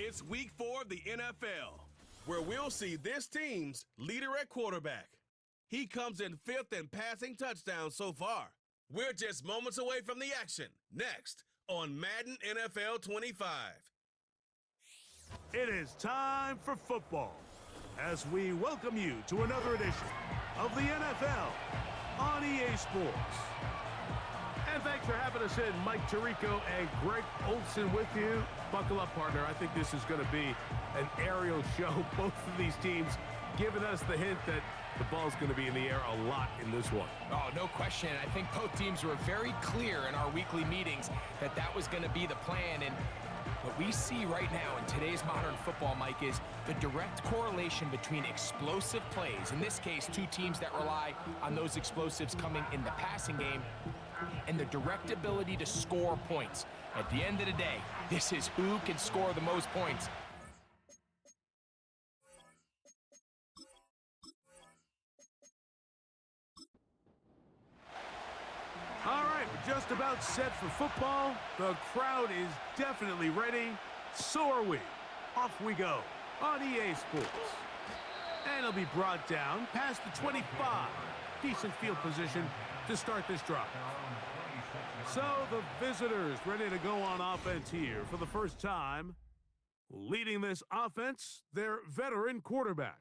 It's week 4 of the NFL, where we'll see this team's leader at quarterback. He comes in 5th in passing touchdowns so far. We're just moments away from the action. Next on Madden NFL 25. It is time for football as we welcome you to another edition of the NFL on EA Sports. And thanks for having us in. Mike Tirico and Greg Olson with you. Buckle up, partner. I think this is going to be an aerial show. Both of these teams giving us the hint that the ball's going to be in the air a lot in this one. Oh, no question. I think both teams were very clear in our weekly meetings that that was going to be the plan. And what we see right now in today's modern football, Mike, is the direct correlation between explosive plays, in this case, two teams that rely on those explosives coming in the passing game, and the direct ability to score points. At the end of the day, this is who can score the most points. All right, we're just about set for football. The crowd is definitely ready. So are we. Off we go on EA Sports. And it'll be brought down past the 25. Decent field position to start this drive. So the visitors ready to go on offense here for the first time. Leading this offense, their veteran quarterback.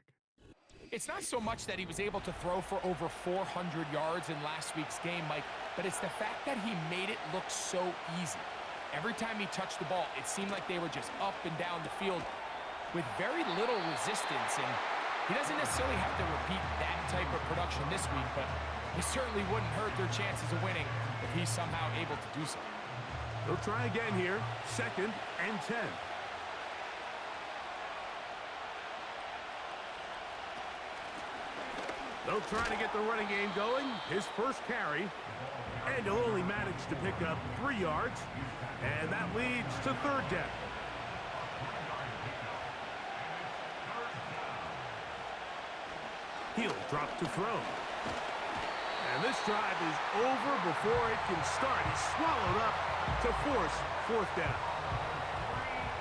It's not so much that he was able to throw for over 400 yards in last week's game, Mike, but it's the fact that he made it look so easy. Every time he touched the ball, it seemed like they were just up and down the field with very little resistance. And he doesn't necessarily have to repeat that type of production this week, but it certainly wouldn't hurt their chances of winning if he's somehow able to do so. They'll try again here. 2nd and 10. They'll try to get the running game going. His first carry. And he'll only manage to pick up 3 yards. And that leads to 3rd down. He'll drop to throw. And this drive is over before it can start. He's swallowed up to force 4th down.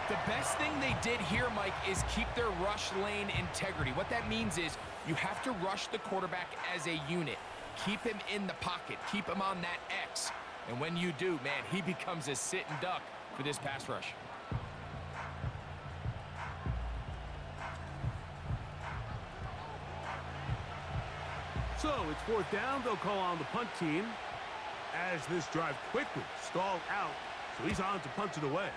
The best thing they did here, Mike, is keep their rush lane integrity. What that means is you have to rush the quarterback as a unit. Keep him in the pocket. Keep him on that X. And when you do, man, he becomes a sitting duck for this pass rush. So it's 4th down. They'll call on the punt team as this drive quickly stalled out. So he's on to punt it away.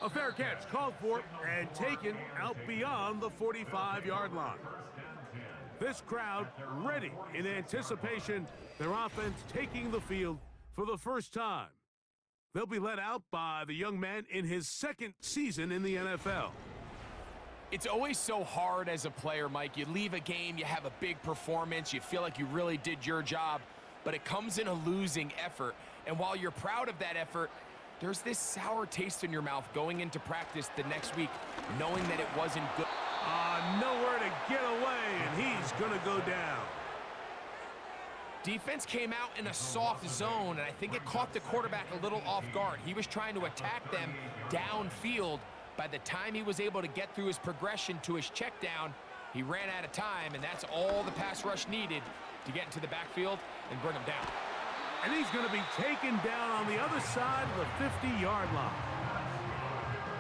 A fair catch called for and taken out beyond the 45-yard line. This crowd ready in anticipation. Their offense taking the field for the first time. They'll be led out by the young man in his 2nd season in the NFL. It's always so hard as a player, Mike. You leave a game, you have a big performance, you feel like you really did your job, but it comes in a losing effort. And while you're proud of that effort, there's this sour taste in your mouth going into practice the next week, knowing that it wasn't good. Nowhere to get away, and he's going to go down. Defense came out in a soft zone, and I think it caught the quarterback a little off guard. He was trying to attack them downfield. By the time he was able to get through his progression to his check down, he ran out of time, and that's all the pass rush needed to get into the backfield and bring him down. And he's going to be taken down on the other side of the 50-yard line.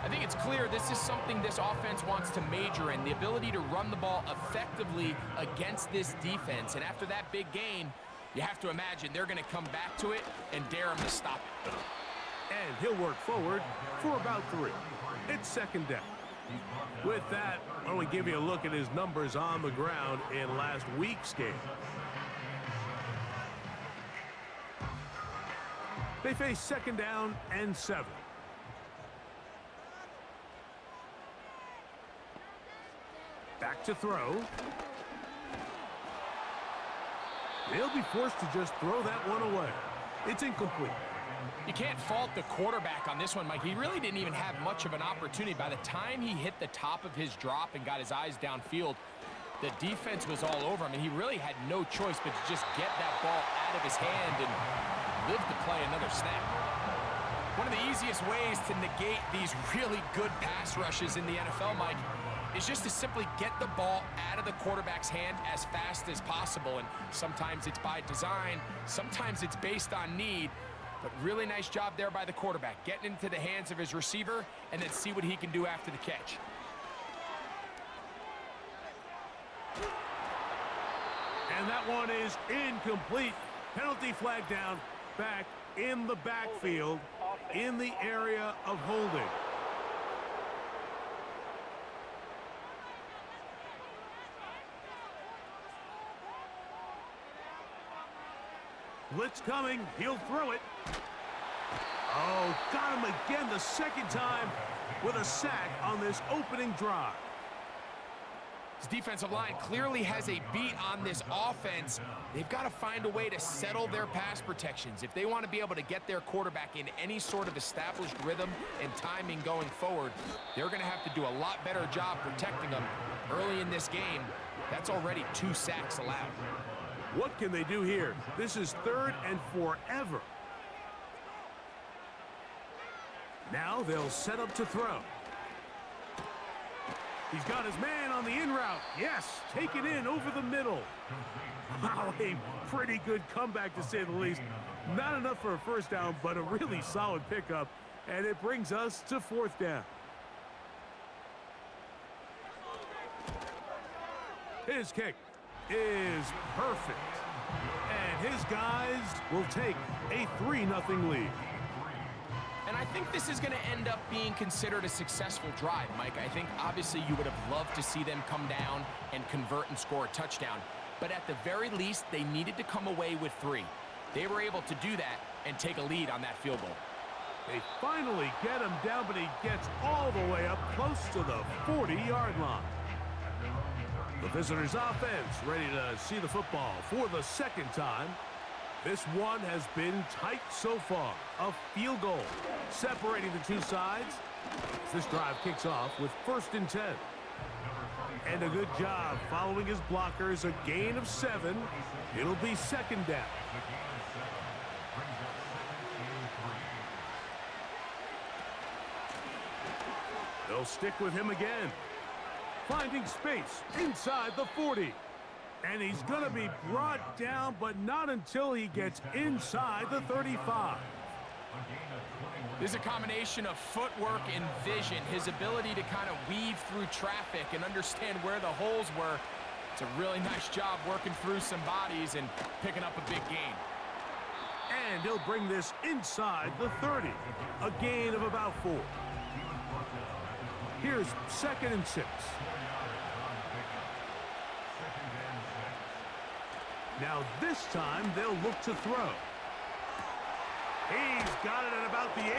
I think it's clear this is something this offense wants to major in, the ability to run the ball effectively against this defense. And after that big gain, you have to imagine they're going to come back to it and dare him to stop it. And he'll work forward for about 3. It's 2nd down. With that, why don't we give you a look at his numbers on the ground in last week's game. They face 2nd down and 7. Back to throw. They'll be forced to just throw that one away. It's incomplete. You can't fault the quarterback on this one, Mike. He really didn't even have much of an opportunity. By the time he hit the top of his drop and got his eyes downfield, the defense was all over him, and he really had no choice but to just get that ball out of his hand and live to play another snap. One of the easiest ways to negate these really good pass rushes in the NFL, Mike, is just to simply get the ball out of the quarterback's hand as fast as possible. And sometimes it's by design, sometimes it's based on need. But really nice job there by the quarterback, getting into the hands of his receiver and then see what he can do after the catch. And that one is incomplete. Penalty flag down, back in the backfield, in the area of holding. Blitz coming, he'll throw it. Oh, got him again the second time with a sack on this opening drive. His defensive line clearly has a beat on this offense. They've got to find a way to settle their pass protections. If they want to be able to get their quarterback in any sort of established rhythm and timing going forward, they're going to have to do a lot better job protecting them early in this game. That's already 2 sacks allowed. What can they do here? This is 3rd and forever. Now they'll set up to throw. He's got his man on the in route. Yes, take it in over the middle. Wow, a pretty good comeback to say the least. Not enough for a first down, but a really solid pickup. And it brings us to 4th down. His kick is perfect. And his guys will take a 3-0 lead. And I think this is going to end up being considered a successful drive, Mike. I think obviously you would have loved to see them come down and convert and score a touchdown. But at the very least, they needed to come away with 3. They were able to do that and take a lead on that field goal. They finally get him down, but he gets all the way up close to the 40-yard line. The visitors' offense ready to see the football for the second time. This one has been tight so far. A field goal separating the two sides. This drive kicks off with 1st and 10. And a good job following his blockers. A gain of 7. It'll be 2nd down. They'll stick with him again. Finding space inside the 40. And he's going to be brought down, but not until he gets inside the 35. This is a combination of footwork and vision, his ability to kind of weave through traffic and understand where the holes were. It's a really nice job working through some bodies and picking up a big gain. And he'll bring this inside the 30. A gain of about 4. Here's 2nd and 6. Now this time they'll look to throw. He's got it at about the 8.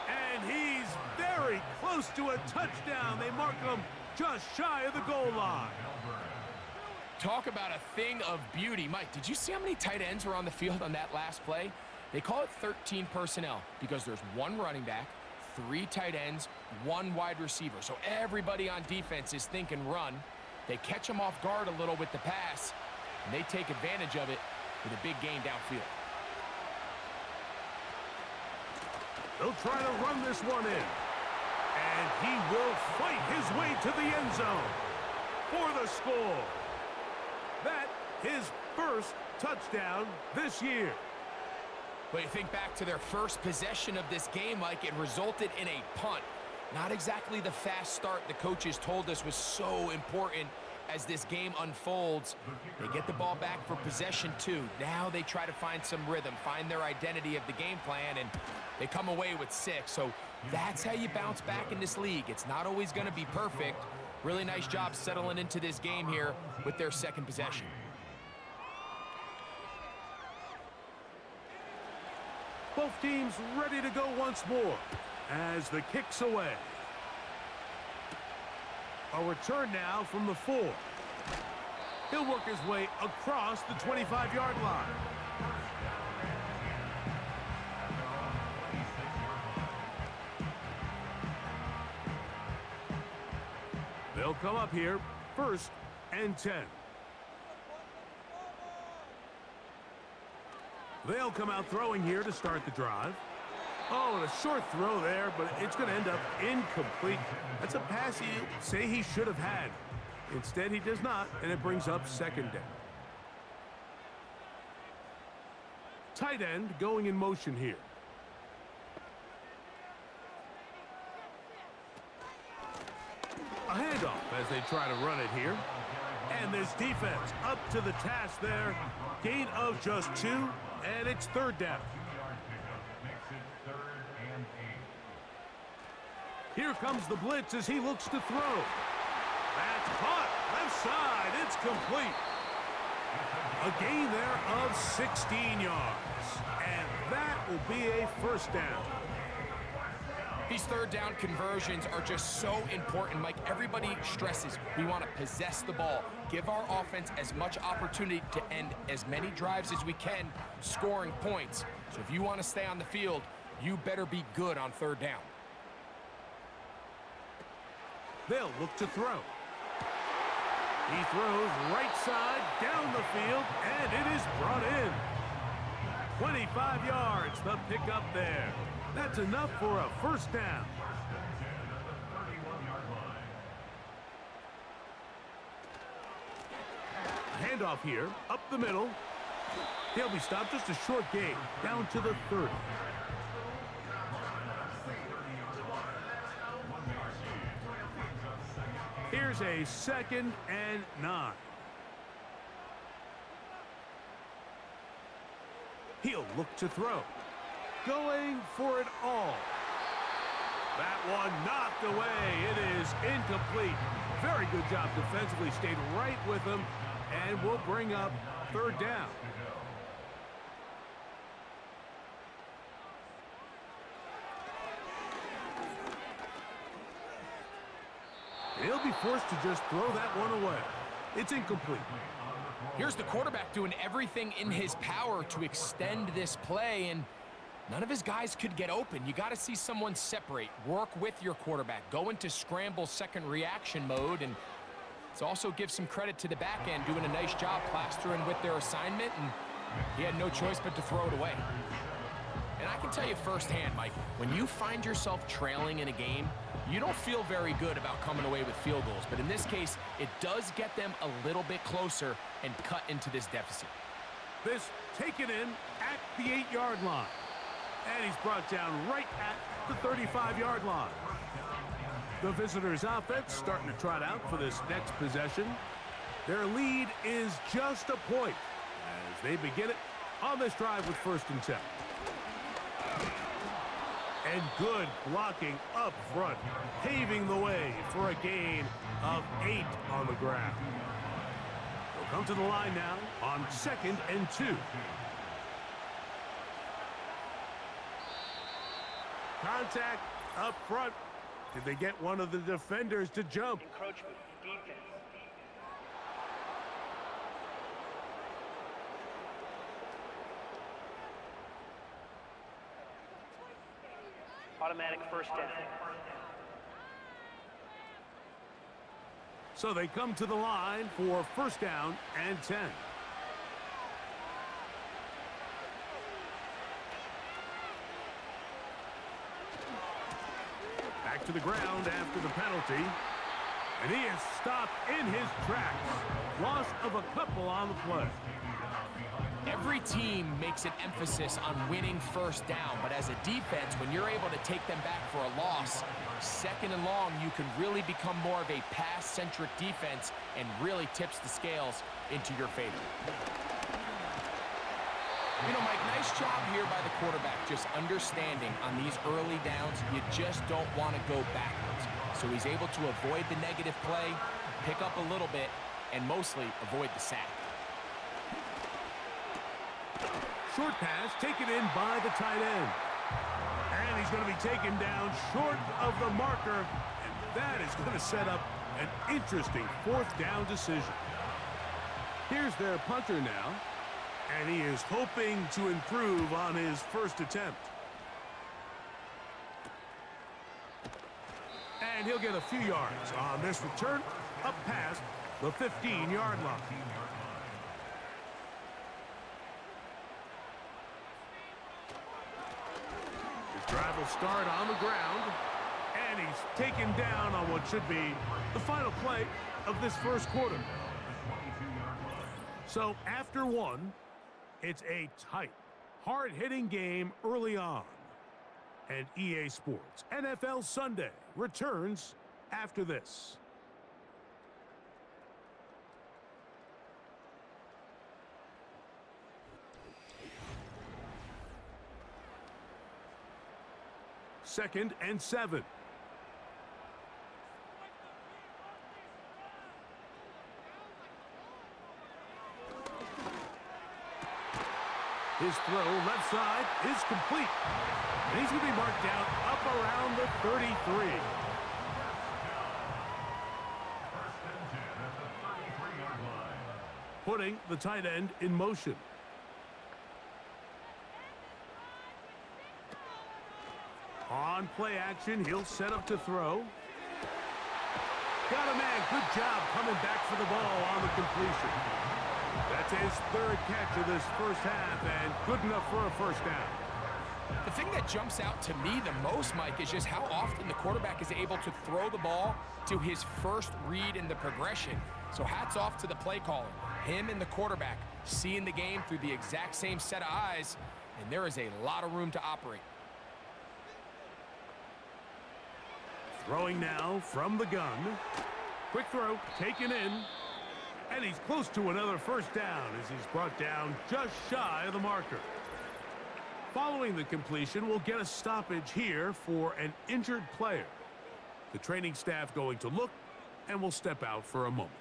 And he's very close to a touchdown. They mark him just shy of the goal line. Talk about a thing of beauty. Mike, did you see how many tight ends were on the field on that last play? They call it 13 personnel because there's 1 running back, 3 tight ends, 1 wide receiver. So everybody on defense is thinking run. They catch him off guard a little with the pass, and they take advantage of it with a big gain downfield. They'll try to run this one in. And he will fight his way to the end zone for the score. That his first touchdown this year. But you think back to their first possession of this game, Mike, it resulted in a punt. Not exactly the fast start the coaches told us was so important as this game unfolds. They get the ball back for possession 2. Now they try to find some rhythm, find their identity of the game plan, and they come away with 6. So that's how you bounce back in this league. It's not always going to be perfect. Really nice job settling into this game here with their second possession. Both teams ready to go once more as the kick's away. A return now from the 4. He'll work his way across the 25-yard line. They'll come up here, 1st and 10. They'll come out throwing here to start the drive. Oh, and a short throw there, but it's going to end up incomplete. That's a pass you say he should have had. Instead, he does not, and it brings up second down. Tight end going in motion here. A handoff as they try to run it here. And this defense up to the task there. Gain of just 2, and it's third down. Here comes the blitz as he looks to throw. That's caught. Left side. It's complete. A gain there of 16 yards. And that will be a first down. These third down conversions are just so important, Mike. Everybody stresses we want to possess the ball, give our offense as much opportunity to end as many drives as we can, scoring points. So if you want to stay on the field, you better be good on third down. They'll look to throw. He throws right side down the field, and it is brought in. 25 yards, the pickup there. That's enough for a first down. Handoff here, up the middle. He'll be stopped, just a short gain, down to the 30. Here's a 2nd and 9. He'll look to throw. Going for it all. That one knocked away. It is incomplete. Very good job defensively. Stayed right with him and will bring up third down. He'll be forced to just throw that one away. It's incomplete. Here's the quarterback doing everything in his power to extend this play, and none of his guys could get open. You got to see someone separate, work with your quarterback, go into scramble second reaction mode, and it's also give some credit to the back end doing a nice job plastering with their assignment, and he had no choice but to throw it away. And I can tell you firsthand, Mike, when you find yourself trailing in a game, you don't feel very good about coming away with field goals. But in this case, it does get them a little bit closer and cut into this deficit. This taken in at the 8-yard line. And he's brought down right at the 35-yard line. The visitors' offense starting to trot out for this next possession. Their lead is just a point as they begin it on this drive with 1st and 10. And good blocking up front, paving the way for a gain of 8 on the ground. They'll come to the line now on 2nd and 2. Contact up front. Did they get one of the defenders to jump? Encroachment, defense. Automatic first down. So they come to the line for 1st down and 10. Back to the ground after the penalty. And he is stopped in his tracks. Loss of a couple on the play. Every team makes an emphasis on winning 1st down, but as a defense, when you're able to take them back for a loss, 2nd and long, you can really become more of a pass-centric defense and really tips the scales into your favor. You know, Mike, nice job here by the quarterback, just understanding on these early downs, you just don't want to go backwards. So he's able to avoid the negative play, pick up a little bit, and mostly avoid the sack. Short pass taken in by the tight end. And he's going to be taken down short of the marker. And that is going to set up an interesting 4th down decision. Here's their punter now. And he is hoping to improve on his 1st attempt. And he'll get a few yards on this return up past the 15-yard line. drive will start on the ground. And he's taken down on what should be the final play of this first quarter. So after one, it's a tight, hard-hitting game early on. And EA Sports NFL Sunday returns after this. Second and 7. His throw left side is complete. And he's going to be marked down up around the 33. Putting the tight end in motion. On play action, he'll set up to throw. Got a man. Good job coming back for the ball on the completion. That's his third catch of this first half, and good enough for a first down. The thing that jumps out to me the most, Mike, is just how often the quarterback is able to throw the ball to his first read in the progression. So hats off to the play caller. Him and the quarterback seeing the game through the exact same set of eyes, and there is a lot of room to operate. Throwing now from the gun. Quick throw, taken in. And he's close to another first down as he's brought down just shy of the marker. Following the completion, we'll get a stoppage here for an injured player. The training staff going to look, and we'll step out for a moment.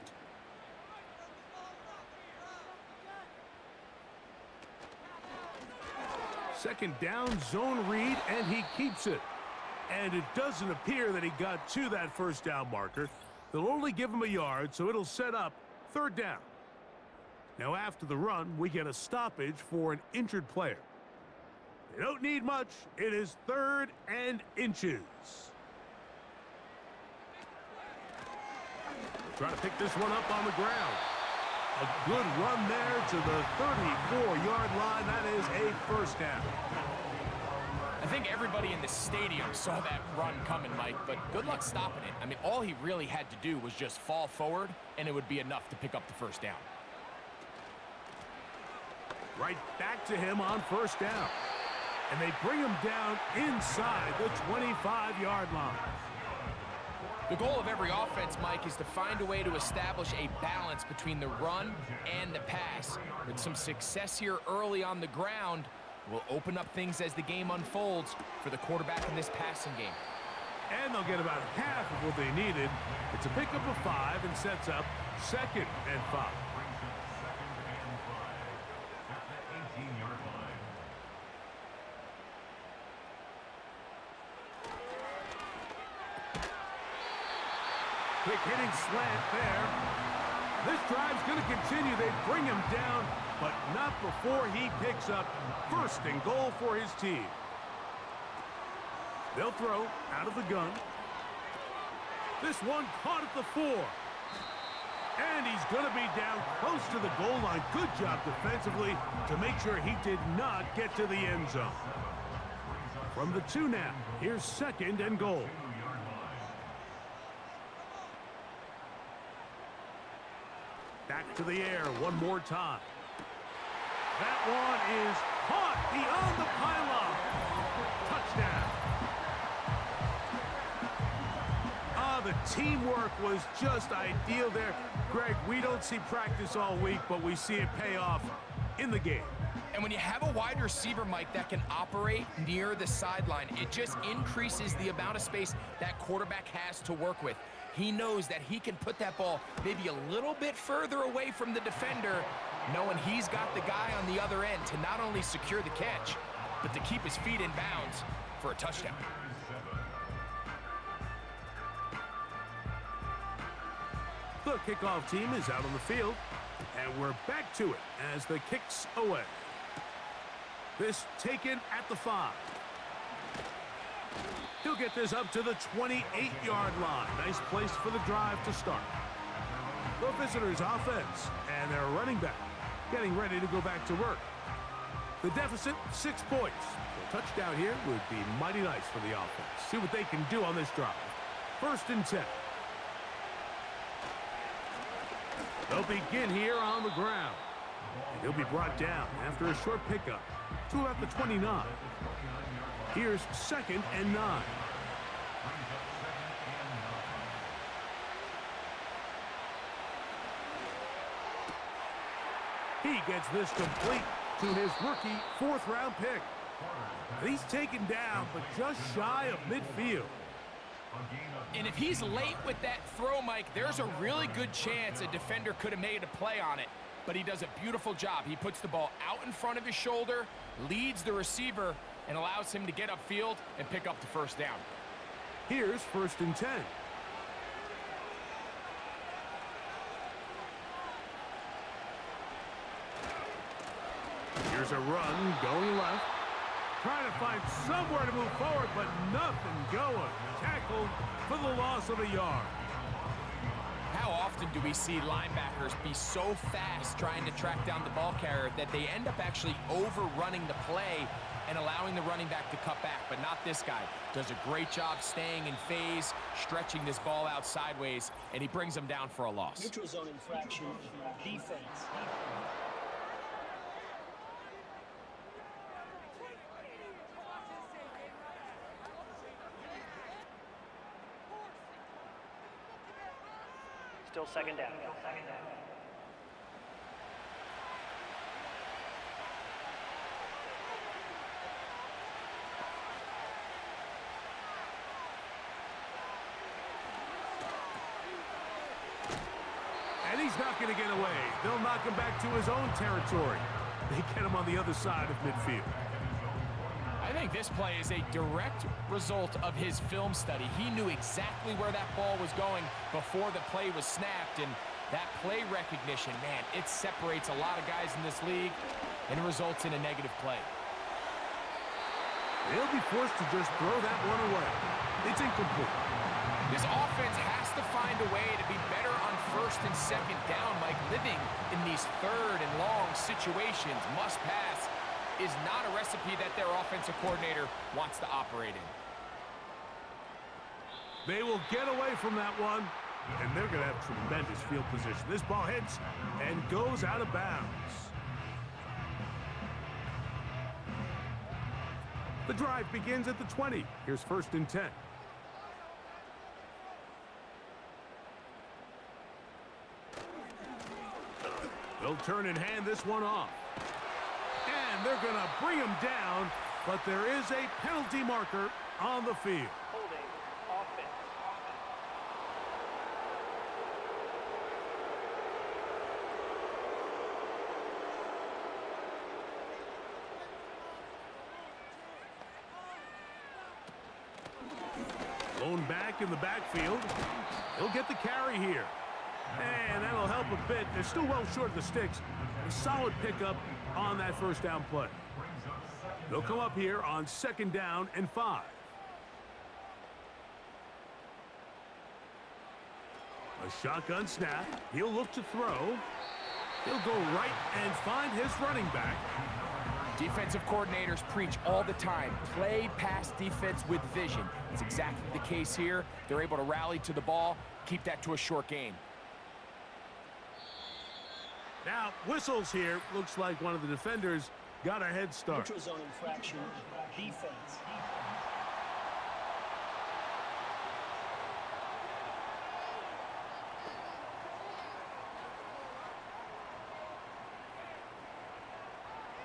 Second down, zone read, and he keeps it. And it doesn't appear that he got to that first down marker. They'll only give him a yard, so it'll set up third down. Now after the run, we get a stoppage for an injured player. They don't need much. It is 3rd and inches. Trying to pick this one up on the ground. A good run there to the 34-yard line. That is a first down. I think everybody in the stadium saw that run coming, Mike, but good luck stopping it. I mean, all he really had to do was just fall forward, and it would be enough to pick up the first down. Right back to him on first down. And they bring him down inside the 25-yard line. The goal of every offense, Mike, is to find a way to establish a balance between the run and the pass. With some success here early on the ground, will open up things as the game unfolds for the quarterback in this passing game. And they'll get about half of what they needed. It's a pickup of 5 and sets up 2nd and 5. Quick hitting slant there. This drive's going to continue. They bring him down, but not before he picks up 1st and goal for his team. They'll throw out of the gun. This one caught at the 4. And he's going to be down close to the goal line. Good job defensively to make sure he did not get to the end zone. From the 2 now, here's 2nd and goal. Back to the air one more time. That one is caught beyond the pylon. Touchdown. The teamwork was just ideal there. Greg, we don't see practice all week, but we see it pay off in the game. And when you have a wide receiver, Mike, that can operate near the sideline, it just increases the amount of space that quarterback has to work with. He knows that he can put that ball maybe a little bit further away from the defender, knowing he's got the guy on the other end to not only secure the catch, but to keep his feet in bounds for a touchdown. The kickoff team is out on the field, and we're back to it as the kick's away. This taken at the 5. He'll get this up to the 28-yard line. Nice place for the drive to start. The visitors' offense and their running back getting ready to go back to work. The deficit, 6 points. A touchdown here would be mighty nice for the offense. See what they can do on this drive. 1st and 10. They'll begin here on the ground. And he'll be brought down after a short pickup to about the 29. Here's 2nd and 9. He gets this complete to his rookie 4th-round pick. And he's taken down, but just shy of midfield. And if he's late with that throw, Mike, there's a really good chance a defender could have made a play on it. But he does a beautiful job. He puts the ball out in front of his shoulder, leads the receiver, and allows him to get upfield and pick up the 1st down. Here's 1st and 10. Here's a run going left. Trying to find somewhere to move forward, but nothing going. Tackled for the loss of a yard. How often do we see linebackers be so fast trying to track down the ball carrier that they end up actually overrunning the play and allowing the running back to cut back? But not this guy. Does a great job staying in phase, stretching this ball out sideways, and he brings them down for a loss. Neutral zone infraction, defense. Still 2nd down. And he's not going to get away. They'll knock him back to his own territory. They get him on the other side of midfield. I think this play is a direct result of his film study. He knew exactly where that ball was going before the play was snapped, and that play recognition, man, it separates a lot of guys in this league, and it results in a negative play. They'll be forced to just throw that one away. It's incomplete. This offense has to find a way to be better on 1st and 2nd down, Mike. Living in these 3rd and long situations, must pass, is not a recipe that their offensive coordinator wants to operate in. They will get away from that one, and they're going to have tremendous field position. This ball hits and goes out of bounds. The drive begins at the 20. Here's 1st and 10. They'll turn and hand this one off. And they're going to bring him down, but there is a penalty marker on the field. Holding offense. Blown back in the backfield. He'll get the carry here. And that'll help a bit. They're still well short of the sticks. A solid pickup on that 1st down play. They'll come up here on 2nd down and 5. A shotgun snap. He'll look to throw. He'll go right and find his running back. Defensive coordinators preach all the time, play pass defense with vision. It's exactly the case here. They're able to rally to the ball, keep that to a short gain. Now, whistles here. Looks like one of the defenders got a head start. Neutral zone infraction, defense.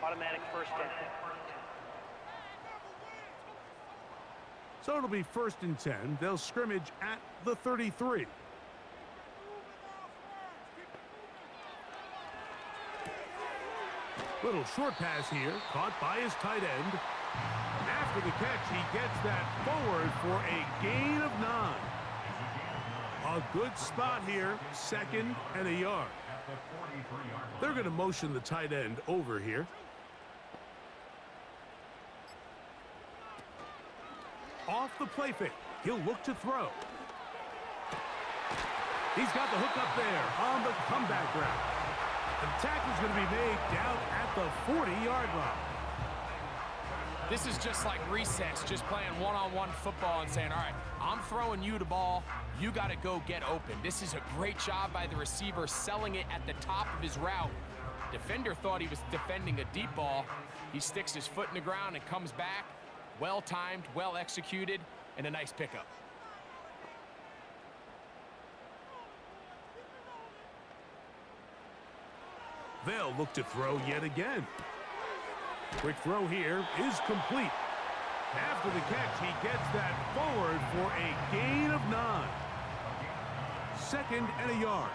Automatic 1st down. So it'll be 1st and 10. They'll scrimmage at the 33. Little short pass here, caught by his tight end. After the catch, he gets that forward for a gain of 9. A good spot here, 2nd and a yard. They're going to motion the tight end over here. Off the play fake. He'll look to throw. He's got the hook up there on the comeback route. The tackle's going to be made down at the 40-yard line. This is just like recess, just playing one-on-one football and saying, all right, I'm throwing you the ball. You got to go get open. This is a great job by the receiver selling it at the top of his route. Defender thought he was defending a deep ball. He sticks his foot in the ground and comes back. Well-timed, well-executed, and a nice pickup. They'll look to throw yet again. Quick throw here is complete. After the catch, he gets that forward for a gain of 9. 2nd and a yard.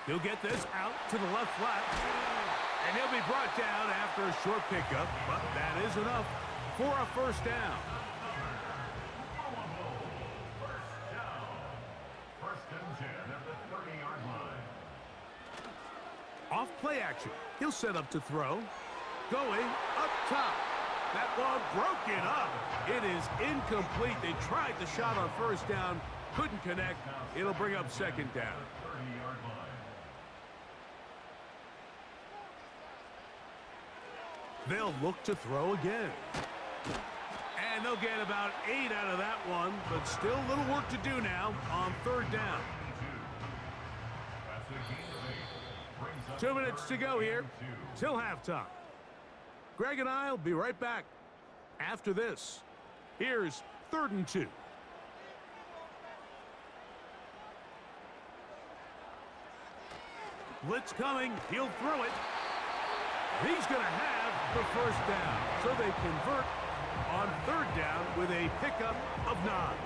He'll get this out to the left flat. And he'll be brought down after a short pickup, but that is enough for a first down. Off play action. He'll set up to throw. Going up top. That ball broken up. It is incomplete. They tried the shot on first down. Couldn't connect. It'll bring up 2nd down. They'll look to throw again. And they'll get about 8 out of that one, but still a little work to do now on 3rd down. 2 minutes to go here till halftime. Greg and I will be right back after this. Here's 3rd and 2. Blitz coming. He'll throw it. He's going to have the first down. So they convert on 3rd down with a pickup of 9.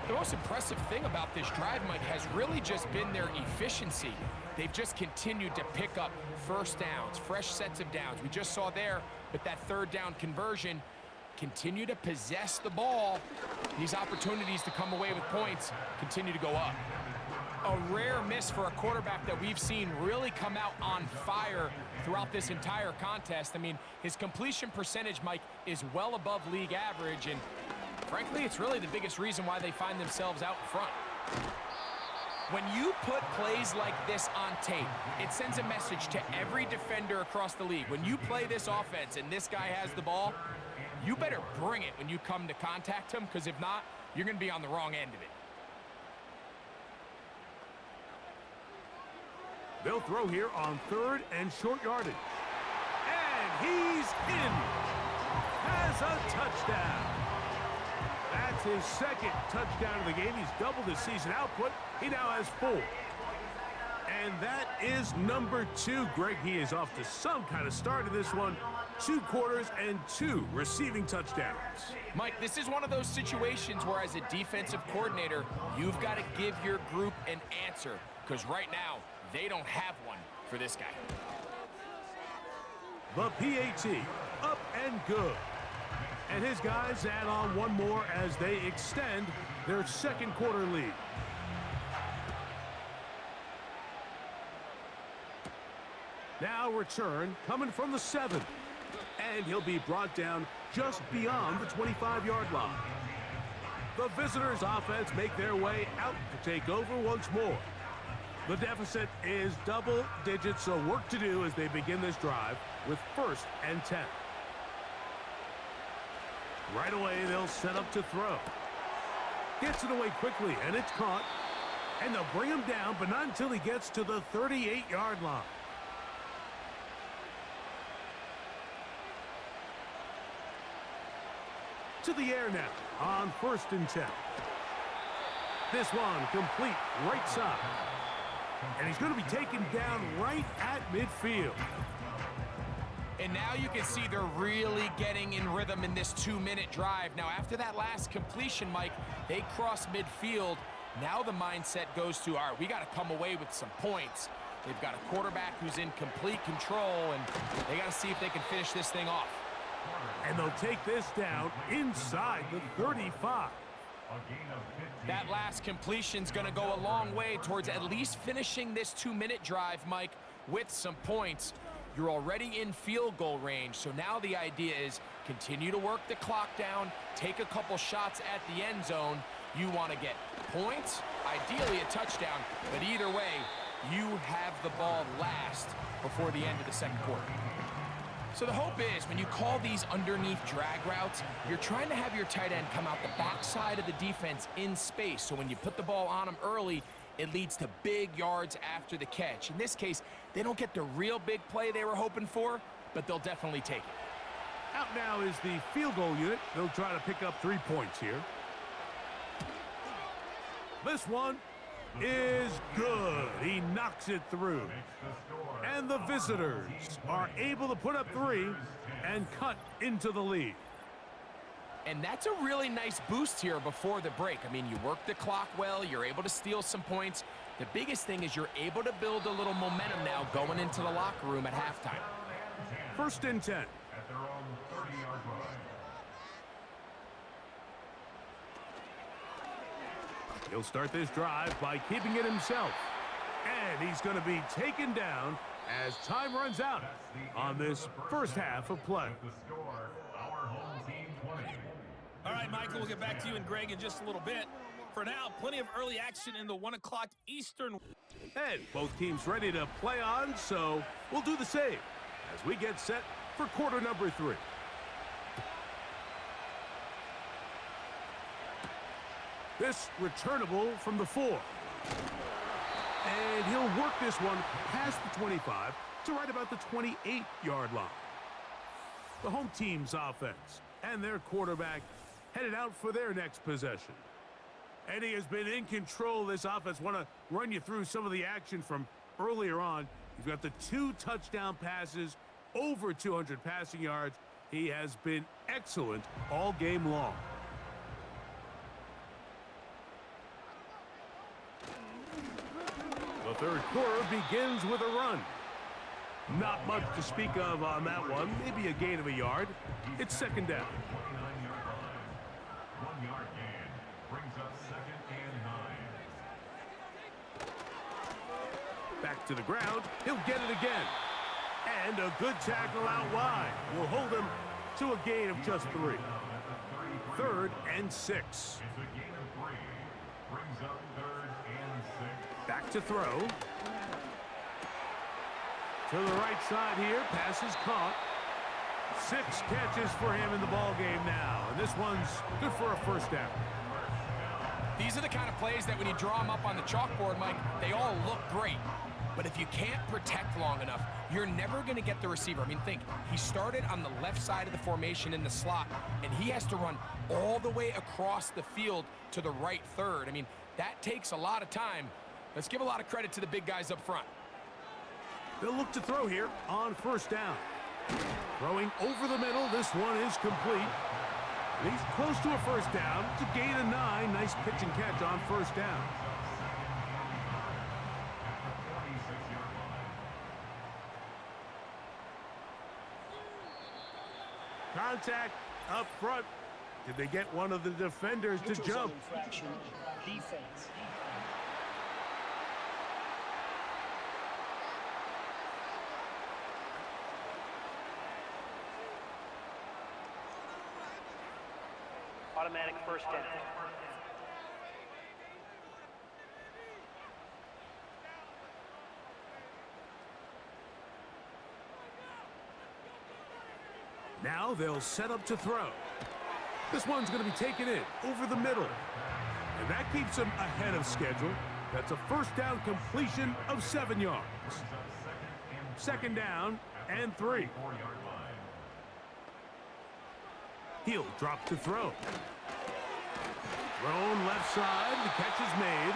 The most impressive thing about this drive, Mike, has really just been their efficiency. They've just continued to pick up first downs, fresh sets of downs. We just saw there with that 3rd down conversion, continue to possess the ball. These opportunities to come away with points continue to go up. A rare miss for a quarterback that we've seen really come out on fire throughout this entire contest. I mean, his completion percentage, Mike, is well above league average, and frankly, it's really the biggest reason why they find themselves out in front. When you put plays like this on tape, it sends a message to every defender across the league. When you play this offense and this guy has the ball, you better bring it when you come to contact him, because if not, you're going to be on the wrong end of it. They'll throw here on 3rd and short yardage. And he's in. Has a touchdown. That's his 2nd touchdown of the game. He's doubled his season output. He now has 4. And that is number 2. Greg, he is off to some kind of start in this one. 2 quarters and 2 receiving touchdowns. Mike, this is one of those situations where as a defensive coordinator, you've got to give your group an answer, because right now, they don't have one for this guy. The PAT, up and good. And his guys add on 1 more as they extend their 2nd quarter lead. Now return coming from the 7. And he'll be brought down just beyond the 25-yard line. The visitors' offense make their way out to take over once more. The deficit is double digits, so work to do as they begin this drive with 1st and 10. Right away, they'll set up to throw. Gets it away quickly, and it's caught. And they'll bring him down, but not until he gets to the 38-yard line. To the air now on 1st and 10. This one complete right side. And he's going to be taken down right at midfield. And now you can see they're really getting in rhythm in this 2-minute drive. Now, after that last completion, Mike, they cross midfield. Now the mindset goes to, all right, we got to come away with some points. They've got a quarterback who's in complete control, and they got to see if they can finish this thing off. And they'll take this down inside the 35. That last completion's going to go a long way towards at least finishing this 2-minute drive, Mike, with some points. You're already in field goal range, so now the idea is continue to work the clock down, take a couple shots at the end zone. You want to get points, ideally a touchdown, but either way, you have the ball last before the end of the second quarter. So the hope is when you call these underneath drag routes, you're trying to have your tight end come out the backside of the defense in space. So when you put the ball on them early, it leads to big yards after the catch. In this case, they don't get the real big play they were hoping for, but they'll definitely take it. Out now is the field goal unit. They'll try to pick up 3 points here. This one is good. He knocks it through. And the visitors are able to put up 3 and cut into the lead. And that's a really nice boost here before the break. I mean, you work the clock well, you're able to steal some points. The biggest thing is you're able to build a little momentum now going into the locker room at halftime. 1st and 10. At their own 30-yard line. He'll start this drive by keeping it himself. And he's going to be taken down as time runs out on this first half of play. The score, our home team 20. All right, Michael, we'll get back to you and Greg in just a little bit. For now, plenty of early action in the 1 o'clock Eastern. And both teams ready to play on, so we'll do the same as we get set for quarter number 3. This returnable from the 4. And he'll work this one past the 25 to right about the 28-yard line. The home team's offense and their quarterback headed out for their next possession. And he has been in control of this offense. Want to run you through some of the action from earlier on. He's got the 2 touchdown passes, over 200 passing yards. He has been excellent all game long. The third quarter begins with a run. Not much to speak of on that one. Maybe a gain of a yard. It's 2nd down. 29-yard line. 1-yard gain. Brings up 2nd and 9. Back to the ground. He'll get it again. And a good tackle out wide will hold him to a gain of just 3. 3rd and 6. It's a gain of 3. Brings up 3rd and 6. Back to throw. To the right side here. Pass is caught. 6 catches for him in the ball game now. And this one's good for a 1st down. These are the kind of plays that when you draw them up on the chalkboard, Mike, they all look great. But if you can't protect long enough, you're never going to get the receiver. I mean, think, he started on the left side of the formation in the slot, and he has to run all the way across the field to the right 3rd. I mean, that takes a lot of time. Let's give a lot of credit to the big guys up front. They'll look to throw here on 1st down. Throwing over the middle. This one is complete. He's close to a 1st down. It's a gain of 9. Nice pitch and catch on 1st down. Contact up front. Did they get one of the defenders to jump? Infraction, defense. Automatic 1st down. Now they'll set up to throw. This one's going to be taken in over the middle. And that keeps him ahead of schedule. That's a 1st down completion of 7 yards. 2nd down and 3. He'll drop to throw. Thrown left side. The catch is made.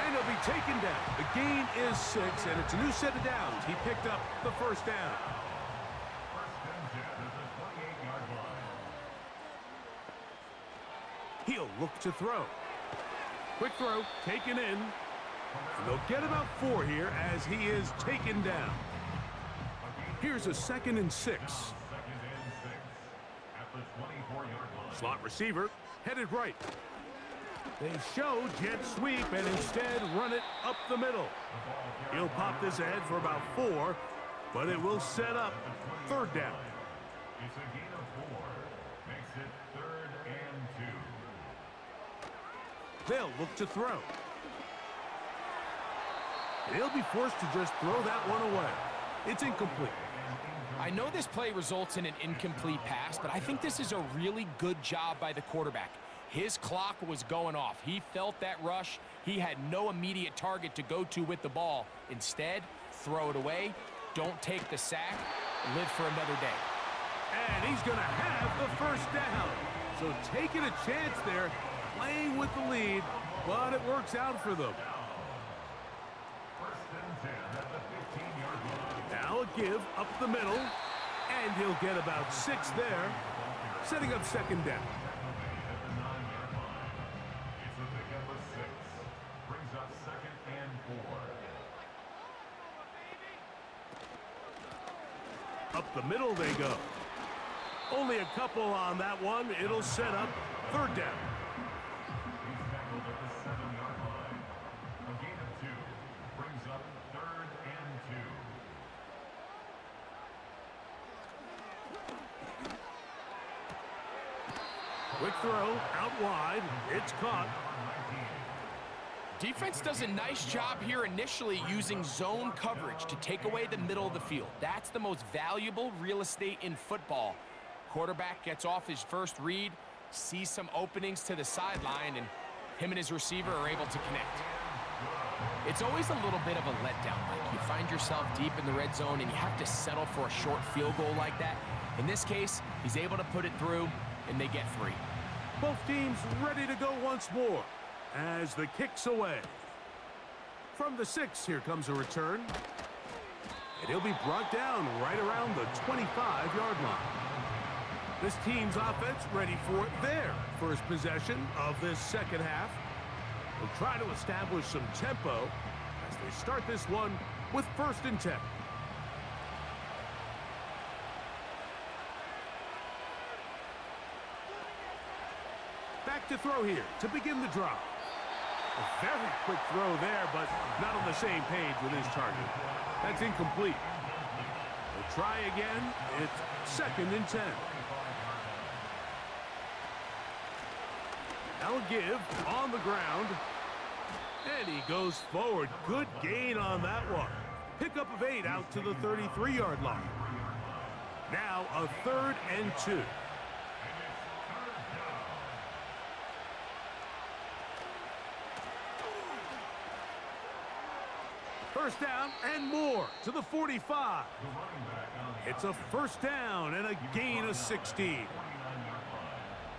And he'll be taken down. The gain is 6, and it's a new set of downs. He picked up the 1st down. He'll look to throw. Quick throw, taken in. And they'll get about 4 here as he is taken down. Here's a 2nd and 6. Slot receiver, headed right. They show jet sweep and instead run it up the middle. He'll pop this ahead for about 4, but it will set up 3rd down. It's a gain of 4. Makes it 3rd and 2. They'll look to throw. And he'll be forced to just throw that one away. It's incomplete. I know this play results in an incomplete pass, but I think this is a really good job by the quarterback. His clock was going off. He felt that rush. He had no immediate target to go to with the ball. Instead, throw it away. Don't take the sack. Live for another day. And he's going to have the first down. So taking a chance there, playing with the lead, but it works out for them. First and 10 at the 15-yard line. Now a give up the middle, and he'll get about 6 there, setting up second down. At the 9-yard line. It's a pickup of 6. Brings up second and 4. Up the middle they go. Only a couple on that one. It'll set up third down. He's tackled at the 7-yard line. A gain of 2. Brings up third and 2. Quick throw, out wide. It's caught. Defense does a nice job here initially using zone coverage to take away the middle of the field. That's the most valuable real estate in football. Quarterback gets off his first read, sees some openings to the sideline, and him and his receiver are able to connect. It's always a little bit of a letdown, Mike. You find yourself deep in the red zone and you have to settle for a short field goal like that. In this case, he's able to put it through, and they get 3. Both teams ready to go once more as the kick's away. From the 6, here comes a return. And he'll be brought down right around the 25-yard line. This team's offense ready for their first possession of this second half. They'll try to establish some tempo as they start this one with first and 10. Back to throw here to begin the drive. A very quick throw there, but not on the same page with his target. That's incomplete. They'll try again. It's second and 10. Now a give on the ground. And he goes forward. Good gain on that one. Pickup of 8 out to the 33-yard line. Now a third and 2. First down and more to the 45. It's a first down and a gain of 16.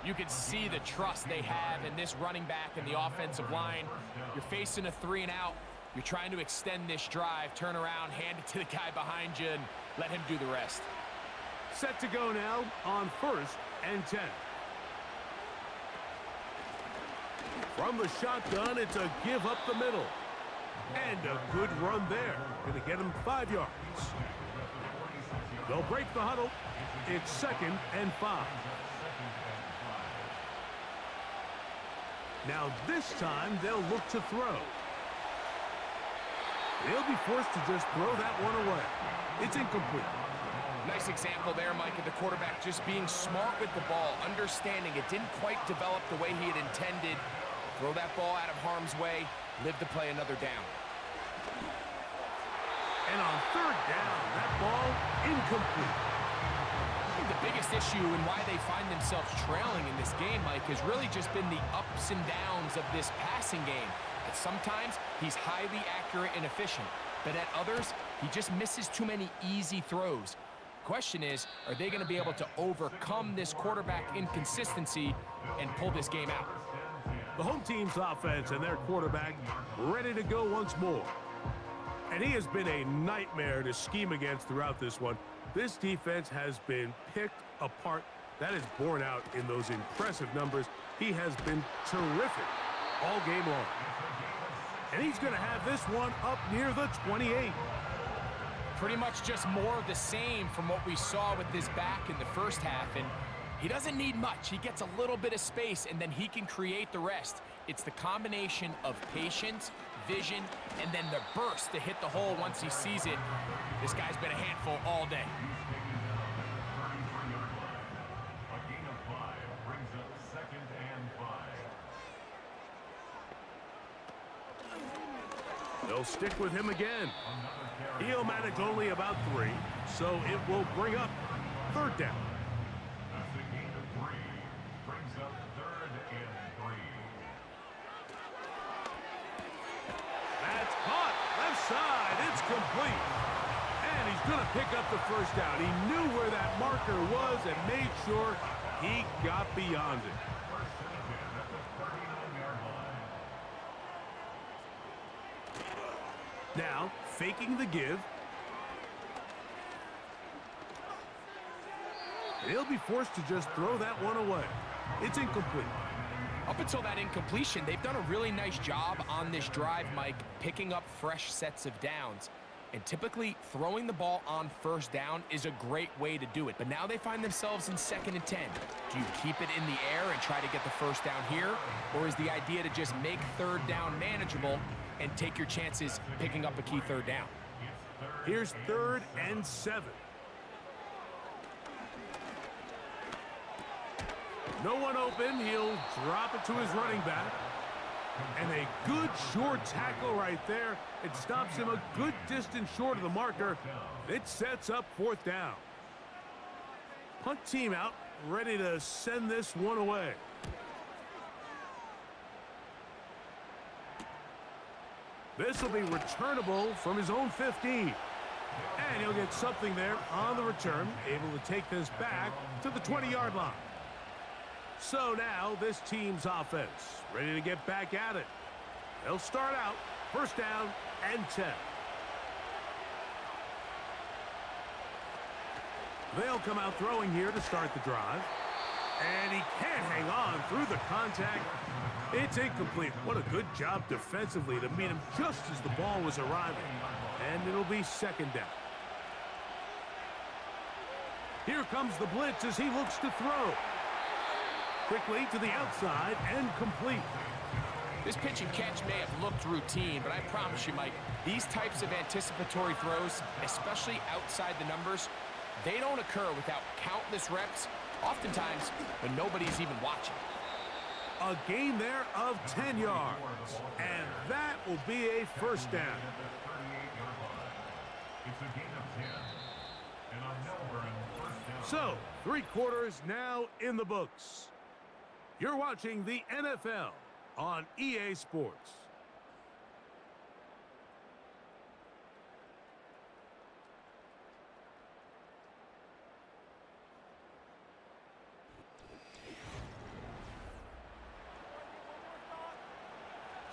You can see the trust they have in this running back and the offensive line. You're facing a 3 and out. You're trying to extend this drive, turn around, hand it to the guy behind you, and let him do the rest. Set to go now on first and 10. From the shotgun, it's a give up the middle. And a good run there. Going to get him 5 yards. They'll break the huddle. It's second and 5. Now this time they'll look to throw. They'll be forced to just throw that one away. It's incomplete. Nice example there, Mike, of the quarterback just being smart with the ball, understanding it didn't quite develop the way he had intended. Throw that ball out of harm's way, live to play another down. And on third down, that ball incomplete. I think the biggest issue and why they find themselves trailing in this game, Mike, has really just been the ups and downs of this passing game. At sometimes, he's highly accurate and efficient, but at others, he just misses too many easy throws. Question is, are they going to be able to overcome this quarterback inconsistency and pull this game out? The home team's offense and their quarterback ready to go once more. And he has been a nightmare to scheme against throughout this one. This defense has been picked apart. That is borne out in those impressive numbers. He has been terrific all game long. And he's going to have this one up near the 28. Pretty much just more of the same from what we saw with this back in the first half. And he doesn't need much. He gets a little bit of space, and then he can create the rest. It's the combination of patience, vision, and then the burst to hit the hole once he sees it. This guy's been a handful all day. A gain of 5 brings up second and 5. They'll stick with him again. He'll manage only about 3, so it will bring up 3rd down. That's a gain of 3. Brings up 3rd and 3. That's caught. Left side. It's complete. And he's going to pick up the 1st down. He knew where that marker was and made sure he got beyond it. First and 10 at the 39-yard line. Now, faking the give. And he'll be forced to just throw that one away. It's incomplete. Up until that incompletion, they've done a really nice job on this drive, Mike, picking up fresh sets of downs. And typically, throwing the ball on 1st down is a great way to do it. But now they find themselves in 2nd and 10. Do you keep it in the air and try to get the 1st down here? Or is the idea to just make 3rd down manageable and take your chances picking up a key 3rd down? Here's 3rd and 7. No one open. He'll drop it to his running back. And a good short tackle right there. It stops him a good distance short of the marker. It sets up 4th down. Punt team out, ready to send this one away. This will be returnable from his own 15. And he'll get something there on the return, able to take this back to the 20-yard line. So now this team's offense ready to get back at it. They'll start out 1st down and 10. They'll come out throwing here to start the drive. And he can't hang on through the contact. It's incomplete. What a good job defensively to meet him just as the ball was arriving. And it'll be 2nd down. Here comes the blitz as he looks to throw. Quickly to the outside and complete. This pitch and catch may have looked routine, but I promise you, Mike, these types of anticipatory throws, especially outside the numbers, they don't occur without countless reps, oftentimes when nobody's even watching. A gain there of 10 yards. And that will be a 1st down. It's a gain of 10. And on Melbourne, 1st down. So, 3 quarters now in the books. You're watching the NFL on EA Sports.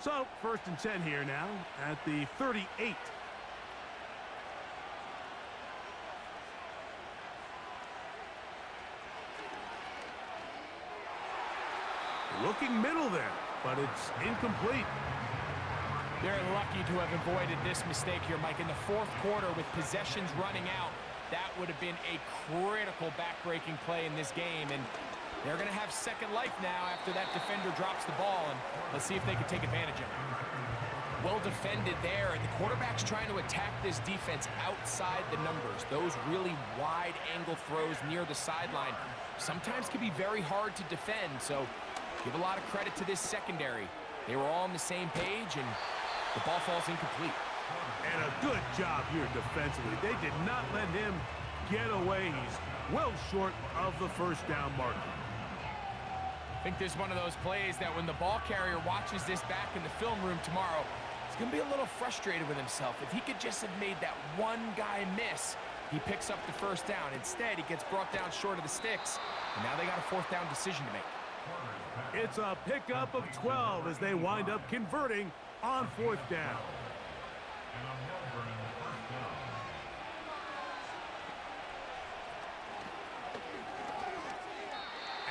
So, 1st and 10 here now at the 38. Looking middle there, but it's incomplete. They're lucky to have avoided this mistake here, Mike. In the 4th quarter with possessions running out, that would have been a critical back-breaking play in this game. And they're going to have second life now after that defender drops the ball. And let's see if they can take advantage of it. Well defended there, and the quarterback's trying to attack this defense outside the numbers. Those really wide-angle throws near the sideline sometimes can be very hard to defend, so give a lot of credit to this secondary. They were all on the same page, and the ball falls incomplete. And a good job here defensively. They did not let him get away. He's well short of the 1st down marker. I think this is one of those plays that when the ball carrier watches this back in the film room tomorrow, he's going to be a little frustrated with himself. If he could just have made that one guy miss, he picks up the 1st down. Instead, he gets brought down short of the sticks, and now they got a 4th down decision to make. It's a pickup of 12 as they wind up converting on 4th down. And on Melbourne, 1st down.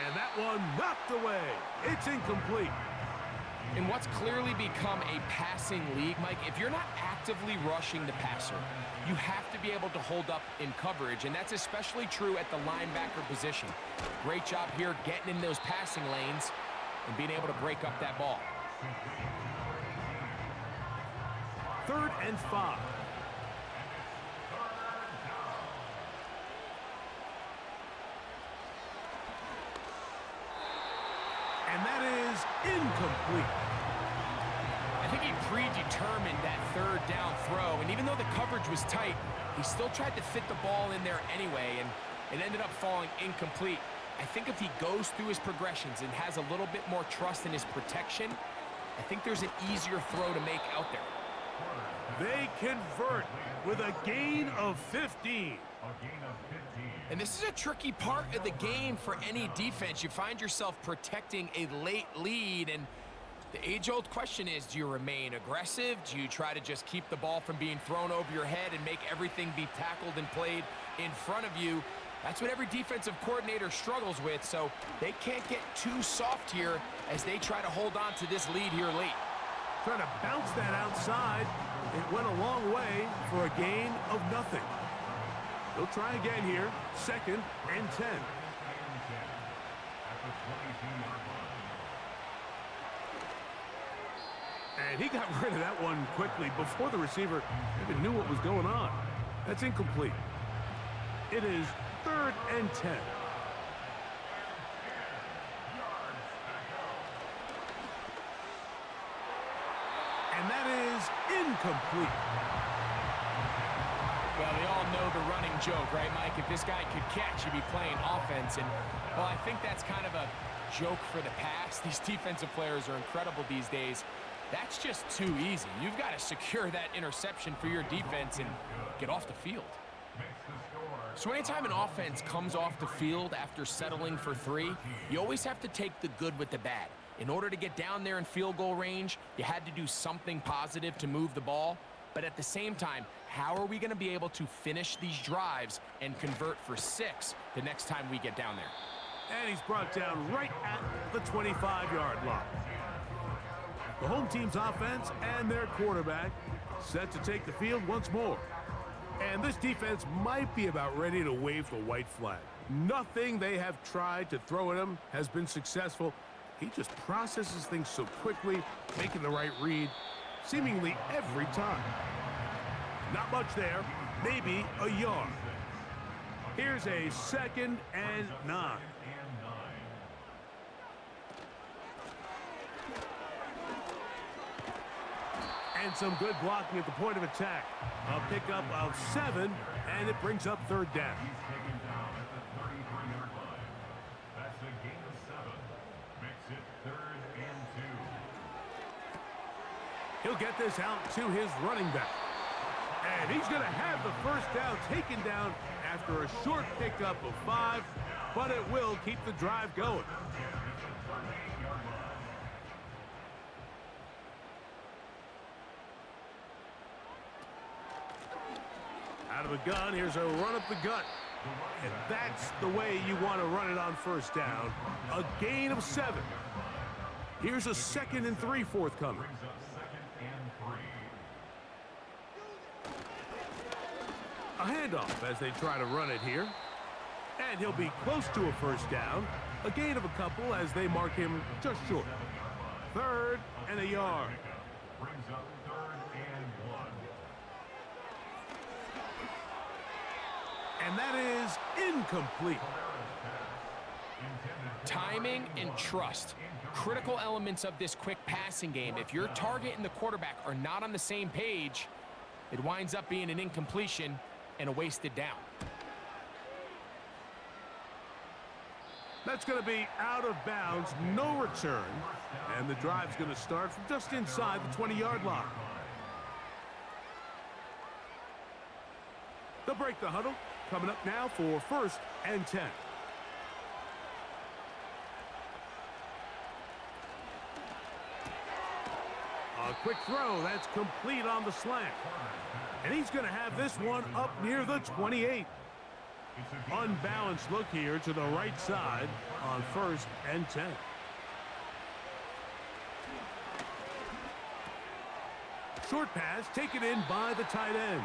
And that one knocked away. It's incomplete. In what's clearly become a passing league, Mike, if you're not actively rushing the passer, you have to be able to hold up in coverage, and that's especially true at the linebacker position. Great job here getting in those passing lanes and being able to break up that ball. 3rd and 5. And that is incomplete. I think he predetermined that 3rd throw, and even though the coverage was tight, he still tried to fit the ball in there anyway, and it ended up falling incomplete. I think if he goes through his progressions and has a little bit more trust in his protection, I think there's an easier throw to make out there. They convert with a gain of 15. And this is a tricky part of the game for any defense. You find yourself protecting a late lead, and the age-old question is, do you remain aggressive? Do you try to just keep the ball from being thrown over your head and make everything be tackled and played in front of you? That's what every defensive coordinator struggles with, so they can't get too soft here as they try to hold on to this lead here late. Trying to bounce that outside. It went a long way for a gain of nothing. They'll try again here, 2nd and 10. And he got rid of that one quickly before the receiver even knew what was going on. That's incomplete. It is 3rd and 10. And that is incomplete. Well, we all know the running joke, right, Mike? If this guy could catch, he'd be playing offense. And, well, I think that's kind of a joke for the past. These defensive players are incredible these days. That's just too easy. You've got to secure that interception for your defense and get off the field. So anytime an offense comes off the field after settling for 3, you always have to take the good with the bad. In order to get down there in field goal range, you had to do something positive to move the ball. But at the same time, how are we going to be able to finish these drives and convert for 6 the next time we get down there? And he's brought down right at the 25-yard line. The home team's offense and their quarterback set to take the field once more. And this defense might be about ready to wave the white flag. Nothing they have tried to throw at him has been successful. He just processes things so quickly, making the right read seemingly every time. Not much there, maybe a yard. Here's a 2nd and 9. And some good blocking at the point of attack. A pickup of 7, and it brings up 3rd down. That's a gain of 7. Makes it 3rd and 2. He'll get this out to his running back. And he's going to have the 1st down taken down after a short pickup of 5, but it will keep the drive going. Out of the gun, here's a run up the gut. And that's the way you want to run it on 1st down. A gain of 7. Here's a 2nd and 3 forthcoming. A handoff as they try to run it here. And he'll be close to a 1st down. A gain of a couple as they mark him just short. 3rd and a yard. Brings up 3rd and 1. And that is incomplete. Timing and trust, critical elements of this quick passing game. If your target and the quarterback are not on the same page, it winds up being an incompletion and a wasted down. That's going to be out of bounds, no return, and the drive's going to start from just inside the 20-yard line. They'll break the huddle. Coming up now for 1st and 10. A quick throw, that's complete on the slant. And he's going to have this one up near the 28. Unbalanced look here to the right side on 1st and 10. Short pass taken in by the tight end.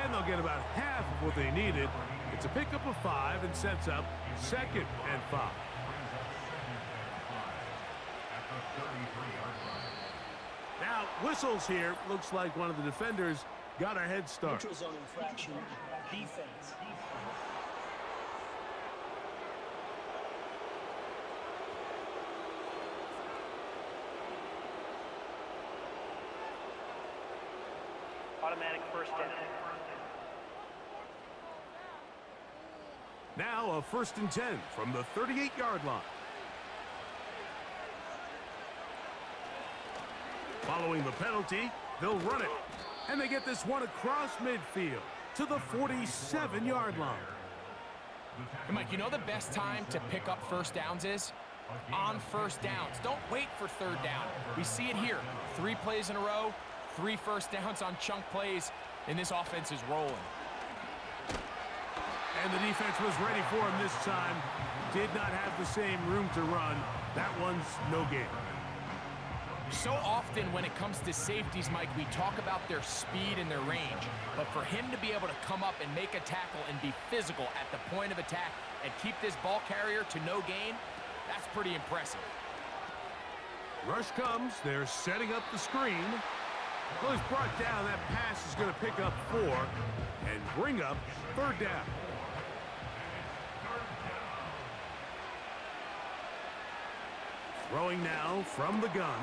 And they'll get about half of what they needed. It's a pickup of 5 and sets up 2nd and 5. Now, whistles here. Looks like one of the defenders got a head start. Neutral zone infraction, defense. Automatic first down. Now a 1st and 10 from the 38-yard line. Following the penalty, they'll run it. And they get this one across midfield to the 47-yard line. And Mike, you know the best time to pick up first downs is? On first downs. Don't wait for third down. We see it here. 3 plays in a row, 3 first downs on chunk plays, and this offense is rolling. And the defense was ready for him this time. Did not have the same room to run. That one's no gain. So often when it comes to safeties, Mike, we talk about their speed and their range. But for him to be able to come up and make a tackle and be physical at the point of attack and keep this ball carrier to no gain, that's pretty impressive. Rush comes. They're setting up the screen. Well, he's brought down. That pass is going to pick up 4 and bring up 3rd down. Throwing now from the gun.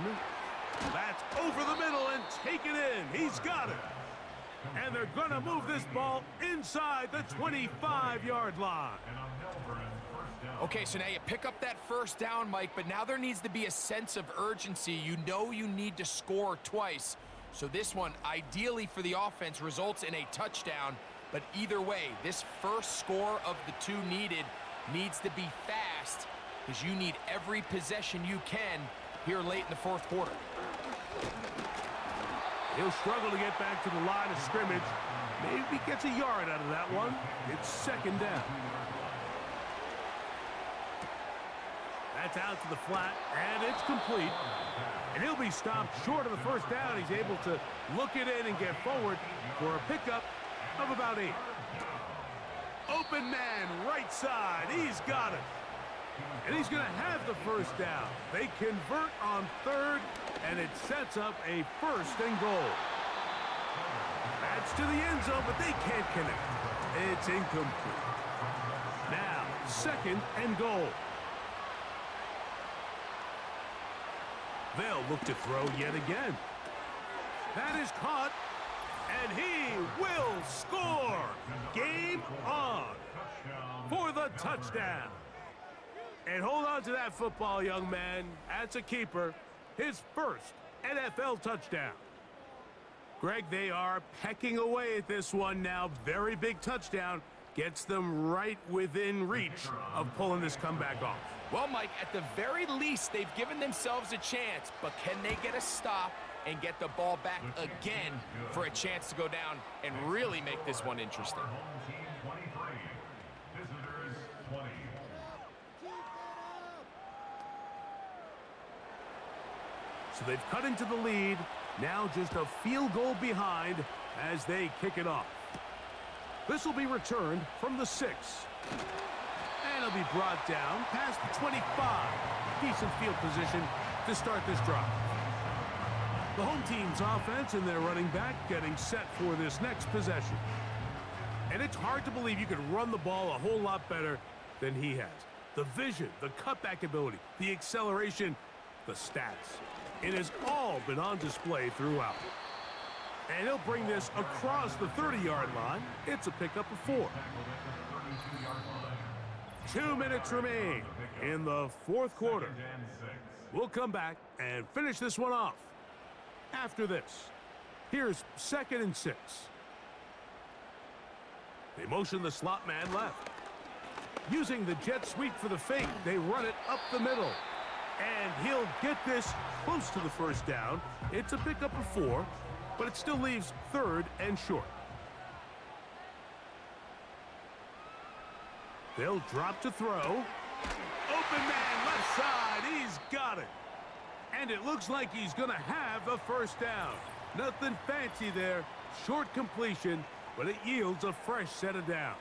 That's over the middle and taken in. He's got it. And they're going to move this ball inside the 25-yard line. Okay, so now you pick up that first down, Mike, but now there needs to be a sense of urgency. You know you need to score twice. So this one, ideally for the offense, results in a touchdown. But either way, this first score of the 2 needed needs to be fast, because you need every possession you can here late in the 4th quarter. He'll struggle to get back to the line of scrimmage. Maybe gets a yard out of that one. It's 2nd down. That's out to the flat, and it's complete. And he'll be stopped short of the 1st down. He's able to look it in and get forward for a pickup of about 8. Open man, right side. He's got it. And he's going to have the 1st down. They convert on 3rd, and it sets up a 1st and goal. That's to the end zone, but they can't connect. It's incomplete. Now, 2nd and goal. They'll look to throw yet again. That is caught, and he will score. Game on for the touchdown. And hold on to that football, young man. That's a keeper. His 1st NFL touchdown. Greg, they are pecking away at this one now. Very big touchdown. Gets them right within reach of pulling this comeback off. Well, Mike, at the very least, they've given themselves a chance, but can they get a stop and get the ball back again for a chance to go down and really make this one interesting? Home team 23, visitors 20. So they've cut into the lead. Now just a field goal behind as they kick it off. This will be returned from the 6. And it'll be brought down past the 25. Decent field position to start this drive. The home team's offense and their running back getting set for this next possession. And it's hard to believe you could run the ball a whole lot better than he has. The vision, the cutback ability, the acceleration, the stats. It has all been on display throughout. And he'll bring this across the 30-yard line. It's a pickup of 4. 2 minutes remain in the 4th quarter. We'll come back and finish this one off after this. Here's 2nd and 6. They motion the slot man left. Using the jet sweep for the fake, they run it up the middle. And he'll get this close to the 1st down. It's a pickup of 4, but it still leaves 3rd and short. They'll drop to throw. Open man, left side. He's got it. And it looks like he's going to have the 1st down. Nothing fancy there. Short completion, but it yields a fresh set of downs.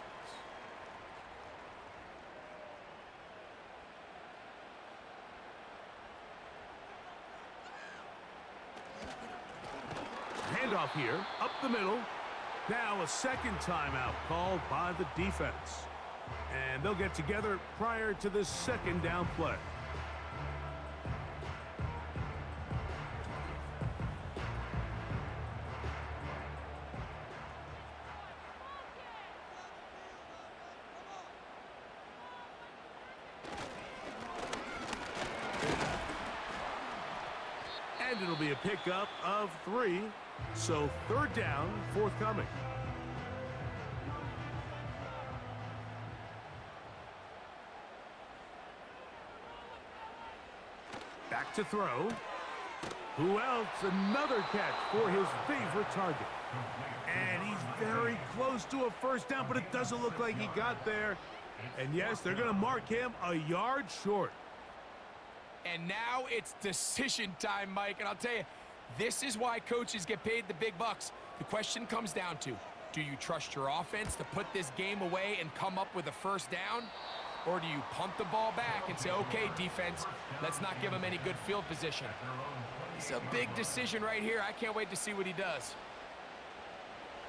Handoff here, up the middle. Now a 2nd timeout called by the defense. And they'll get together prior to this 2nd down play. be a pickup of 3, so third down forthcoming. Back to throw. Who else? Another catch for his favorite target. And he's very close to a first down, but it doesn't look like he got there. And yes, they're going to mark him a yard short. And now it's decision time, Mike. And I'll tell you, this is why coaches get paid the big bucks. The question comes down to, do you trust your offense to put this game away and come up with a first down? Or do you punt the ball back and say, okay, defense, let's not give him any good field position? It's a big decision right here. I can't wait to see what he does.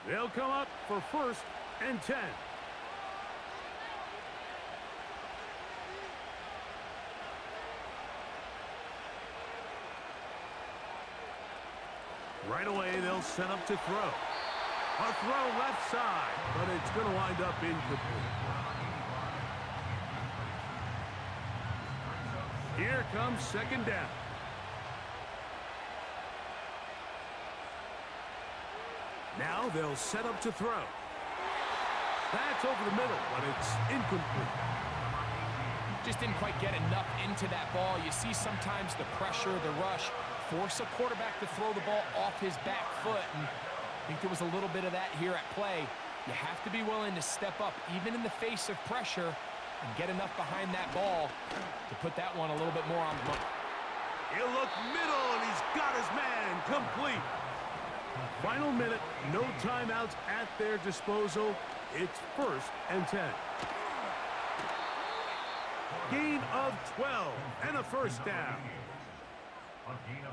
They'll come up for 1st and 10. Right away, they'll set up to throw. A throw left side, but it's going to wind up incomplete. Here comes 2nd down. Now they'll set up to throw. That's over the middle, but it's incomplete. Just didn't quite get enough into that ball. You see sometimes the pressure, the rush, force a quarterback to throw the ball off his back foot. And I think there was a little bit of that here at play. You have to be willing to step up, even in the face of pressure, and get enough behind that ball to put that one a little bit more on the money. He'll look middle, and he's got his man complete. Final minute, no timeouts at their disposal. It's 1st and 10. Gain of 12 and a first down.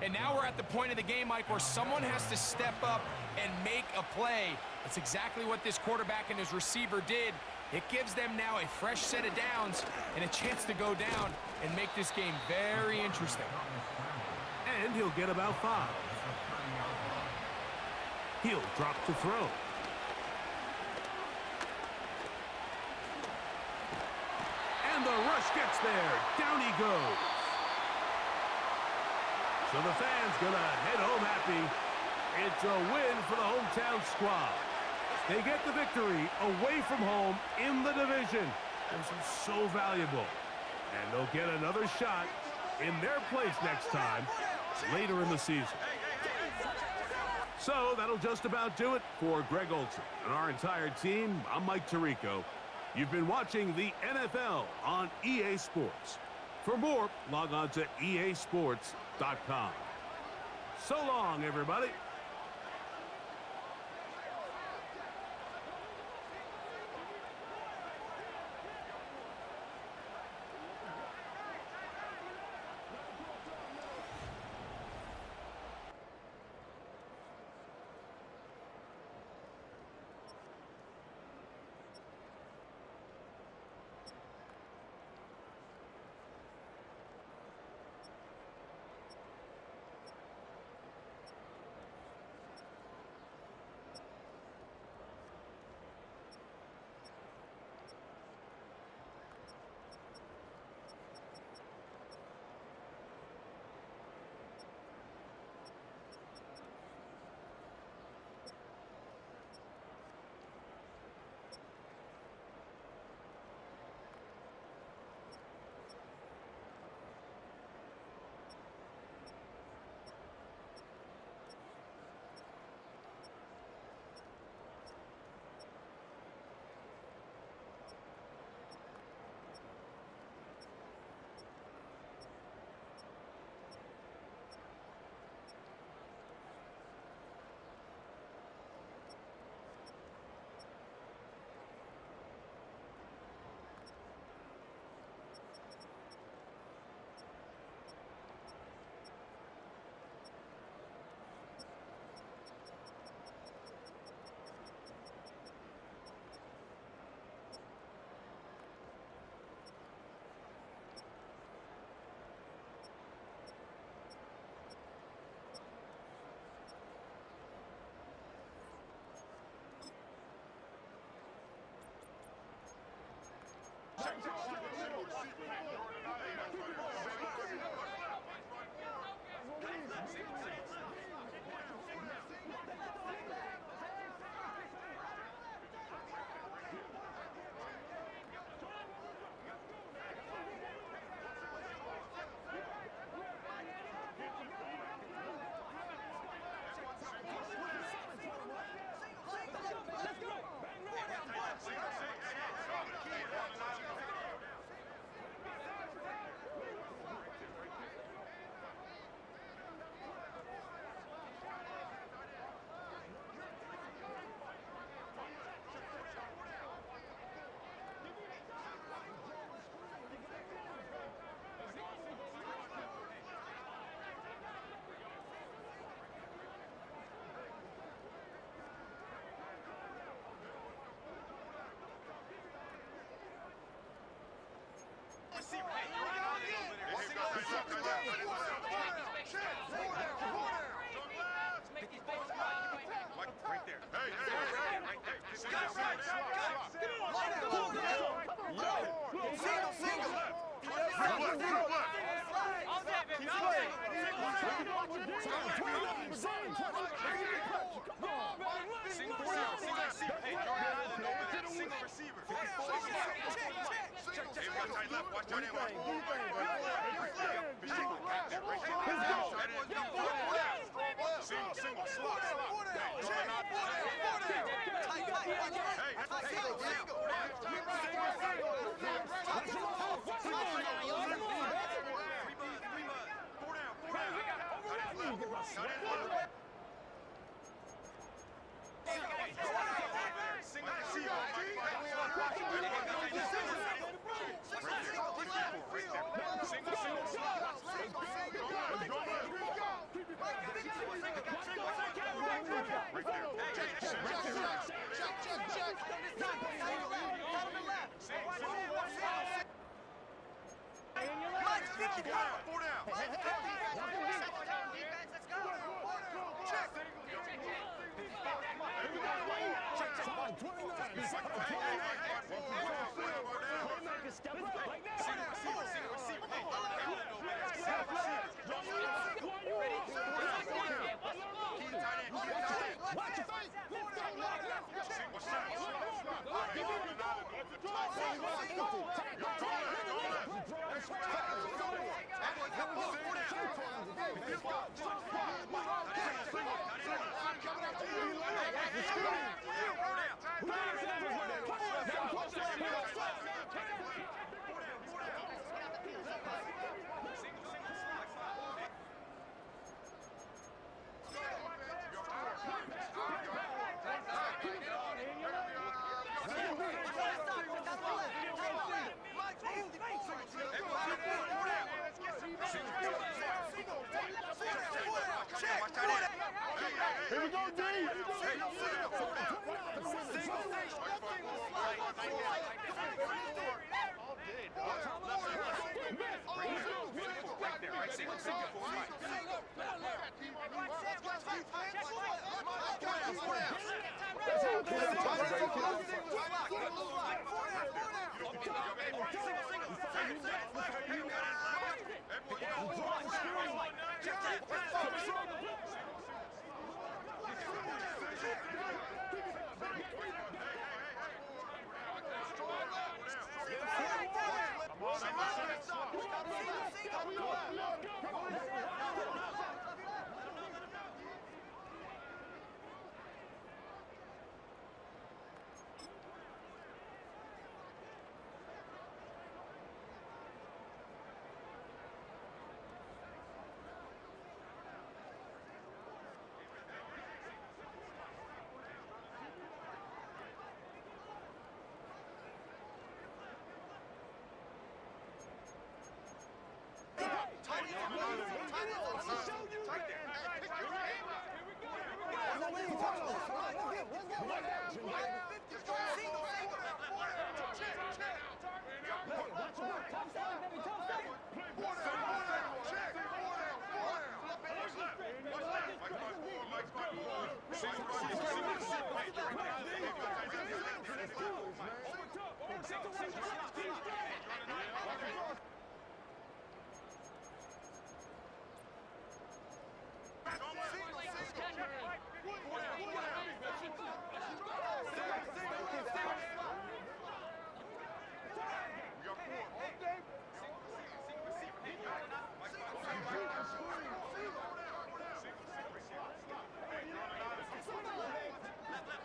And now we're at the point of the game, Mike, where someone has to step up and make a play. That's exactly what this quarterback and his receiver did. It gives them now a fresh set of downs and a chance to go down and make this game very interesting. And he'll get about 5. He'll drop to throw. And the rush gets there. Down he goes. So the fans gonna head home happy. It's a win for the hometown squad. They get the victory away from home in the division. This is so valuable. And they'll get another shot in their place next time later in the season. So that'll just about do it for Greg Olson and our entire team. I'm Mike Tirico. You've been watching the NFL on EA Sports. For more, log on to easports.com. So long, everybody.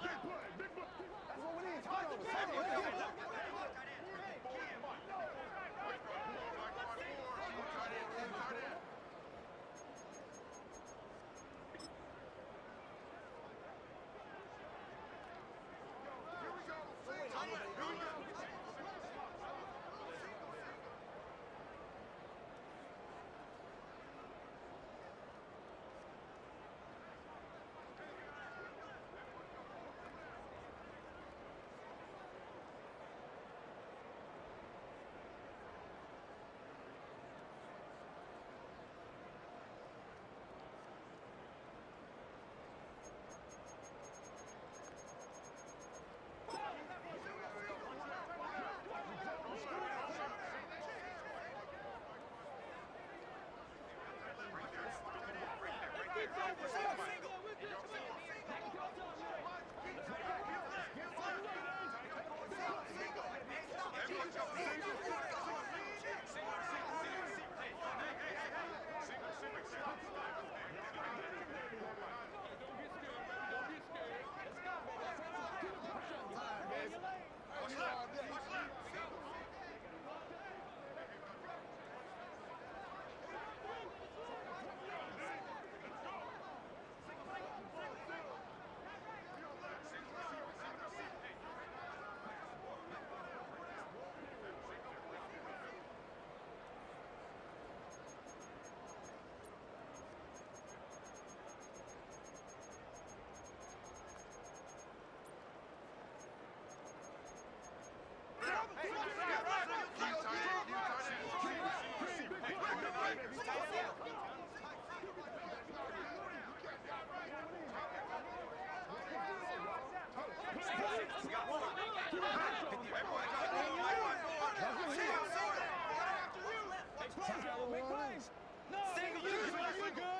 Big play. Single,